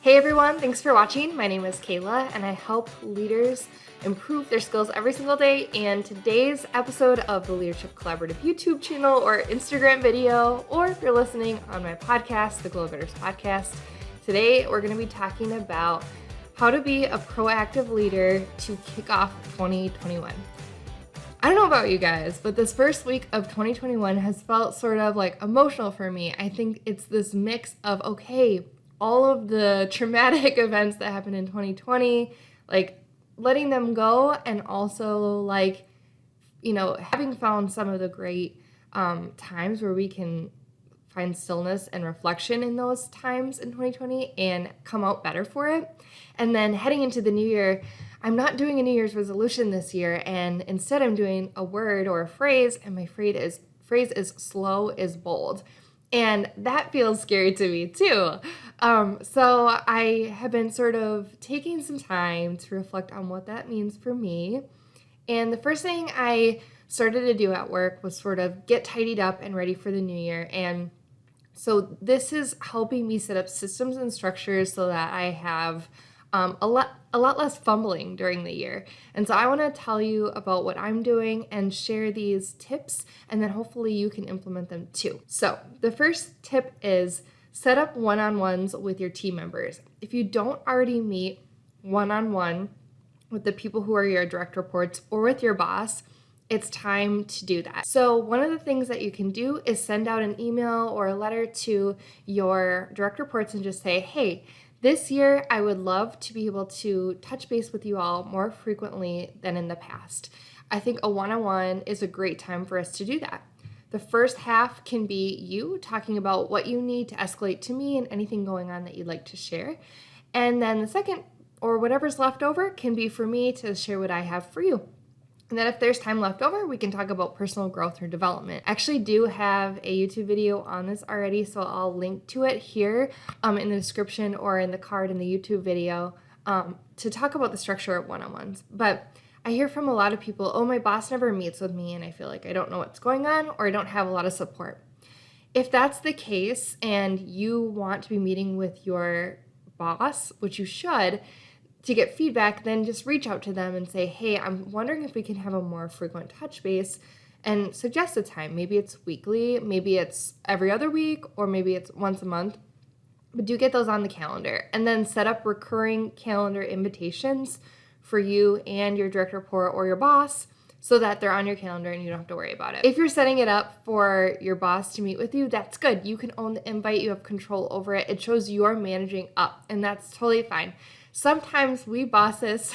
Hey everyone, thanks for watching. My name is Kayla and I help leaders improve their skills every single day. And today's episode of the Leadership Collaborative YouTube channel or Instagram video, or if you're listening on my podcast, the Glow Getters Podcast, today we're going to be talking about how to be a proactive leader to kick off 2021. I don't know about you guys, but this first week of 2021 has felt sort of like emotional for me. I think it's this mix of, okay, all of the traumatic events that happened in 2020, like letting them go, and also like, having found some of the great times where we can find stillness and reflection in those times in 2020 and come out better for it. And then heading into the new year, I'm not doing a New Year's resolution this year, and instead I'm doing a word or a phrase, and my phrase is slow is bold. And that feels scary to me too. So I have been sort of taking some time to reflect on what that means for me. And the first thing I started to do at work was sort of get tidied up and ready for the new year. And so this is helping me set up systems and structures so that I have a lot less fumbling during the year. And so I want to tell you about what I'm doing and share these tips, and then hopefully you can implement them too. So the first tip is set up one-on-ones with your team members. If you don't already meet one-on-one with the people who are your direct reports or with your boss, it's time to do that. So one of the things that you can do is send out an email or a letter to your direct reports and just say, hey, this year I would love to be able to touch base with you all more frequently than in the past. I think a one-on-one is a great time for us to do that. The first half can be you talking about what you need to escalate to me and anything going on that you'd like to share. And then the second, or whatever's left over, can be for me to share what I have for you. And then if there's time left over, we can talk about personal growth or development. I actually do have a YouTube video on this already, so I'll link to it here in the description or in the card in the YouTube video to talk about the structure of one-on-ones. But I hear from a lot of people, oh, my boss never meets with me and I feel like I don't know what's going on or I don't have a lot of support. If that's the case and you want to be meeting with your boss, which you should, to get feedback, then just reach out to them and say, hey, I'm wondering if we can have a more frequent touch base, and suggest a time. Maybe it's weekly, maybe it's every other week, or maybe it's once a month. But do get those on the calendar, and then set up recurring calendar invitations for you and your direct report or your boss so that they're on your calendar and you don't have to worry about it. If you're setting it up for your boss to meet with you, that's good. You can own the invite, you have control over it. It shows you're managing up, and that's totally fine. Sometimes we bosses,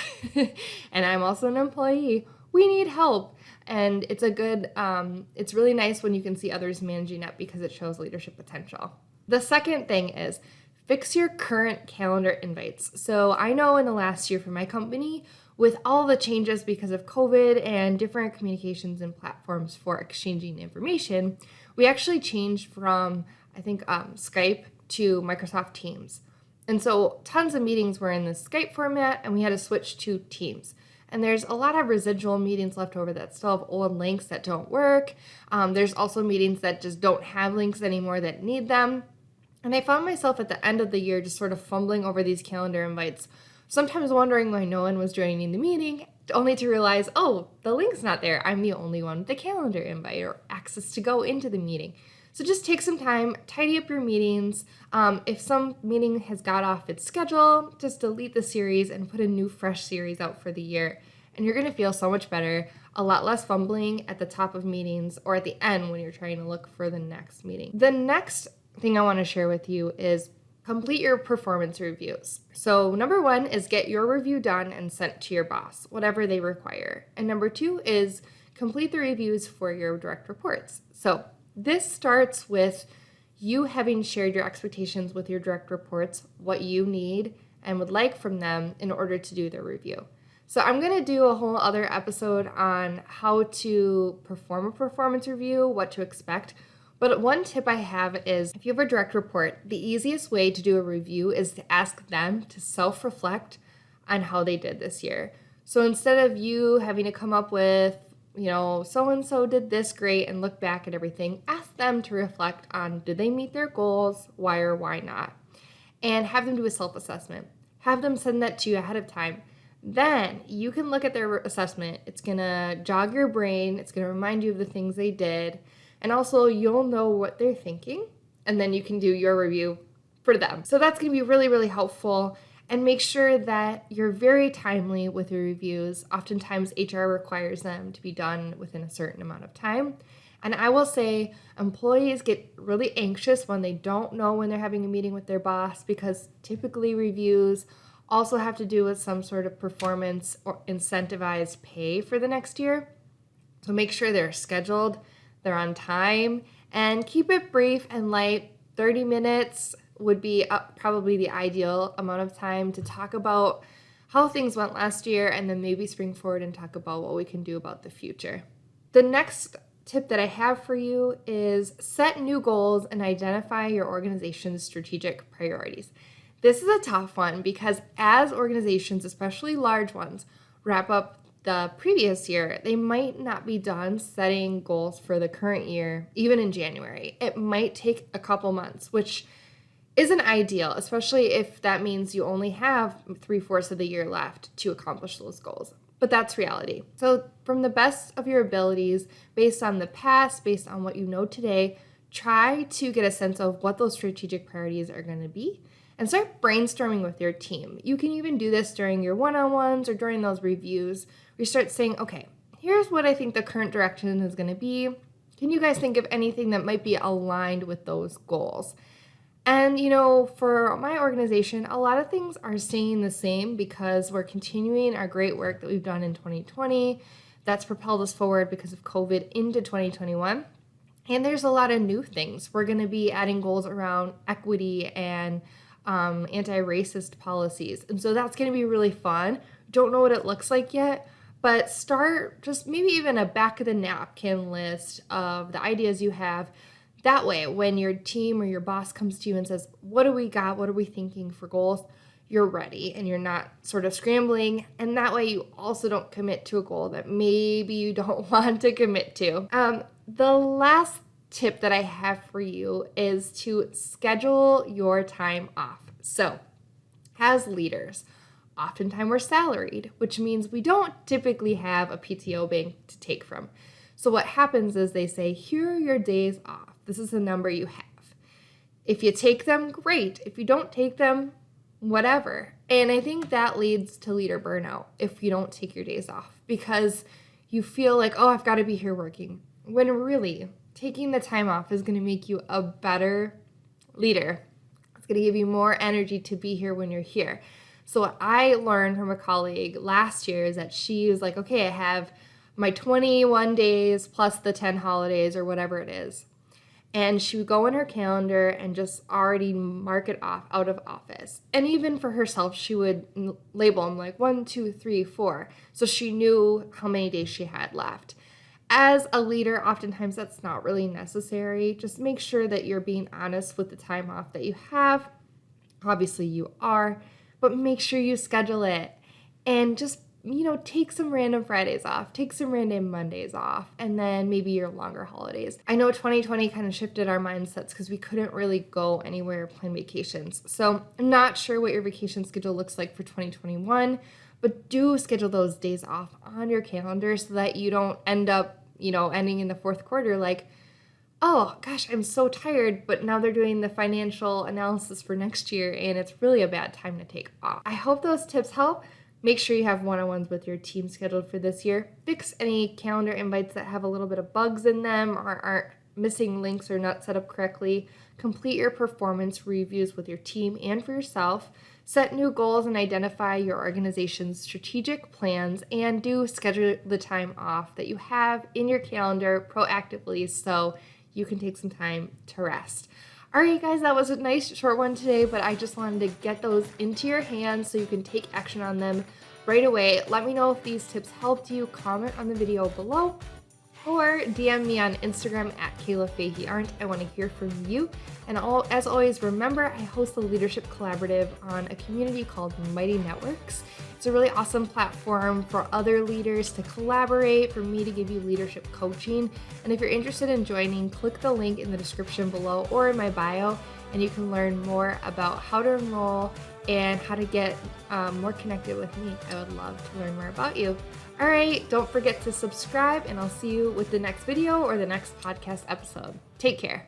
and I'm also an employee, we need help. And it's it's really nice when you can see others managing up because it shows leadership potential. The second thing is fix your current calendar invites. So I know in the last year for my company, with all the changes because of COVID and different communications and platforms for exchanging information, we actually changed from, I think, Skype to Microsoft Teams. And so tons of meetings were in the Skype format, and we had to switch to Teams. And there's a lot of residual meetings left over that still have old links that don't work. There's also meetings that just don't have links anymore that need them. And I found myself at the end of the year just sort of fumbling over these calendar invites, sometimes wondering why no one was joining the meeting, only to realize, oh, the link's not there. I'm the only one with the calendar invite or access to go into the meeting. So just take some time, tidy up your meetings. If some meeting has got off its schedule, just delete the series and put a new fresh series out for the year. And you're gonna feel so much better, a lot less fumbling at the top of meetings or at the end when you're trying to look for the next meeting. The next thing I wanna share with you is complete your performance reviews. So number one is get your review done and sent to your boss, whatever they require. And number two is complete the reviews for your direct reports. So this starts with you having shared your expectations with your direct reports, what you need and would like from them in order to do their review. So I'm going to do a whole other episode on how to perform a performance review, what to expect. But one tip I have is if you have a direct report, the easiest way to do a review is to ask them to self-reflect on how they did this year. So instead of you having to come up with, so-and-so did this great and look back at everything, ask them to reflect on, did they meet their goals, why or why not? and have them do a self-assessment. Have them send that to you ahead of time. Then you can look at their assessment. It's going to jog your brain. It's going to remind you of the things they did. And also you'll know what they're thinking. And then you can do your review for them. So that's going to be really, really helpful. And make sure that you're very timely with your reviews. Oftentimes HR requires them to be done within a certain amount of time. And I will say employees get really anxious when they don't know when they're having a meeting with their boss, because typically reviews also have to do with some sort of performance or incentivized pay for the next year. So make sure they're scheduled, they're on time, and keep it brief and light. 30 minutes would be probably the ideal amount of time to talk about how things went last year, and then maybe spring forward and talk about what we can do about the future. The next tip that I have for you is set new goals and identify your organization's strategic priorities. This is a tough one because as organizations, especially large ones, wrap up the previous year, they might not be done setting goals for the current year, even in January. It might take a couple months, which isn't ideal, especially if that means you only have 3/4 of the year left to accomplish those goals. But that's reality. So from the best of your abilities, based on the past, based on what you know today, try to get a sense of what those strategic priorities are going to be and start brainstorming with your team. You can even do this during your one-on-ones or during those reviews where you start saying, okay, here's what I think the current direction is going to be. Can you guys think of anything that might be aligned with those goals? And, for my organization, a lot of things are staying the same because we're continuing our great work that we've done in 2020. That's propelled us forward because of COVID into 2021. And there's a lot of new things. We're going to be adding goals around equity and anti-racist policies. And so that's going to be really fun. Don't know what it looks like yet, but start just maybe even a back of the napkin list of the ideas you have. That way, when your team or your boss comes to you and says, what do we got? What are we thinking for goals? You're ready and you're not sort of scrambling. And that way you also don't commit to a goal that maybe you don't want to commit to. The last tip that I have for you is to schedule your time off. So as leaders, oftentimes we're salaried, which means we don't typically have a PTO bank to take from. So what happens is they say, here are your days off. This is the number you have. If you take them, great. If you don't take them, whatever. And I think that leads to leader burnout if you don't take your days off because you feel like, oh, I've got to be here working. When really, taking the time off is going to make you a better leader. It's going to give you more energy to be here when you're here. So what I learned from a colleague last year is that she was like, okay, I have my 21 days plus the 10 holidays or whatever it is. And she would go in her calendar and just already mark it off out of office. And even for herself, she would label them like 1, 2, 3, 4. So she knew how many days she had left. As a leader, oftentimes that's not really necessary. Just make sure that you're being honest with the time off that you have. Obviously you are, but make sure you schedule it. And just take some random Fridays off, take some random Mondays off, and then maybe your longer holidays. I know 2020 kind of shifted our mindsets because we couldn't really go anywhere or plan vacations. So I'm not sure what your vacation schedule looks like for 2021, but do schedule those days off on your calendar so that you don't end up, ending in the fourth quarter like, oh gosh, I'm so tired, but now they're doing the financial analysis for next year and it's really a bad time to take off. I hope those tips help. Make sure you have one-on-ones with your team scheduled for this year. Fix any calendar invites that have a little bit of bugs in them or aren't missing links or not set up correctly. Complete your performance reviews with your team and for yourself. Set new goals and identify your organization's strategic plans, and do schedule the time off that you have in your calendar proactively so you can take some time to rest. All right, guys, that was a nice short one today, but I just wanted to get those into your hands so you can take action on them right away. Let me know if these tips helped you. Comment on the video below or DM me on Instagram at Kayla Fahey-Ahrndt. I want to hear from you. And as always, remember, I host the Leadership Collaborative on a community called Mighty Networks. It's a really awesome platform for other leaders to collaborate, for me to give you leadership coaching. And if you're interested in joining, click the link in the description below or in my bio, and you can learn more about how to enroll and how to get more connected with me. I would love to learn more about you. All right, don't forget to subscribe, and I'll see you with the next video or the next podcast episode. Take care.